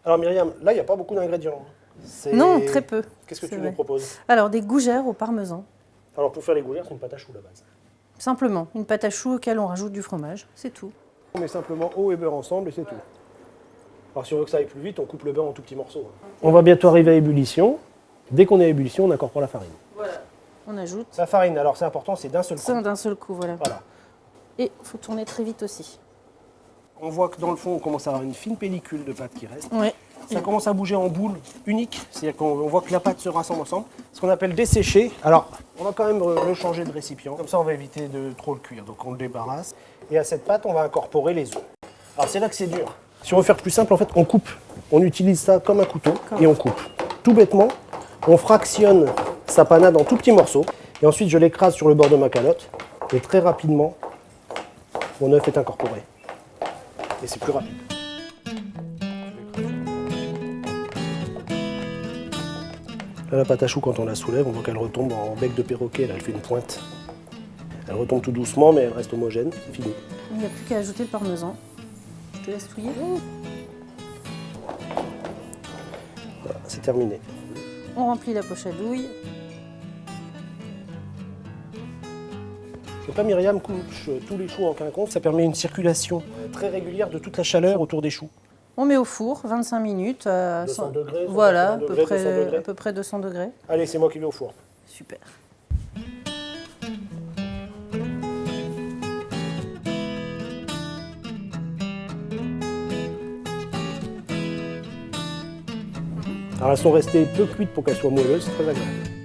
Alors Myriam, là, il n'y a pas beaucoup d'ingrédients. Non, très peu. Qu'est-ce que C'est tu vrai. nous proposes? Alors, des gougères au parmesan. Alors pour faire les gougères, c'est une pâte à choux la base. Simplement, une pâte à choux auquel on rajoute du fromage, c'est tout. On met simplement eau et beurre ensemble et c'est tout. Alors si on veut que ça aille plus vite, on coupe le beurre en tout petits morceaux. On va bientôt arriver à ébullition. Dès qu'on est à ébullition, on incorpore la farine. Voilà. On ajoute La farine, alors c'est important, c'est d'un seul coup. ça d'un seul coup, voilà. Voilà. Et il faut tourner très vite aussi. On voit que dans le fond, on commence à avoir une fine pellicule de pâte qui reste. Ouais. Ça commence à bouger en boule unique, c'est-à-dire qu'on voit que la pâte se rassemble ensemble. Ce qu'on appelle dessécher. Alors, on va quand même le changer de récipient. Comme ça, on va éviter de trop le cuire. Donc on le débarrasse. Et à cette pâte, on va incorporer les œufs. Alors c'est là que c'est dur. Si on veut faire plus simple, en fait, on coupe. On utilise ça comme un couteau et on coupe. Tout bêtement, on fractionne sa panade en tout petits morceaux. Et ensuite, je l'écrase sur le bord de ma calotte. Et très rapidement, mon œuf est incorporé. Et c'est plus rapide. Là, la pâte à choux, quand on la soulève, on voit qu'elle retombe en bec de perroquet. Là, elle fait une pointe. Elle retombe tout doucement, mais elle reste homogène. C'est fini. Il n'y a plus qu'à ajouter le parmesan. Je te laisse touiller. Voilà, c'est terminé. On remplit la poche à douille. Donc là, Myriam couche tous les choux en quinconce. Ça permet une circulation très régulière de toute la chaleur autour des choux. On met au four 25 minutes. 200 degrés, Voilà, 180 degrés, 200 degrés. à peu près 200 degrés. Allez, c'est moi qui vais au four. Super. Alors elles sont restées peu cuites pour qu'elles soient moelleuses, c'est très agréable.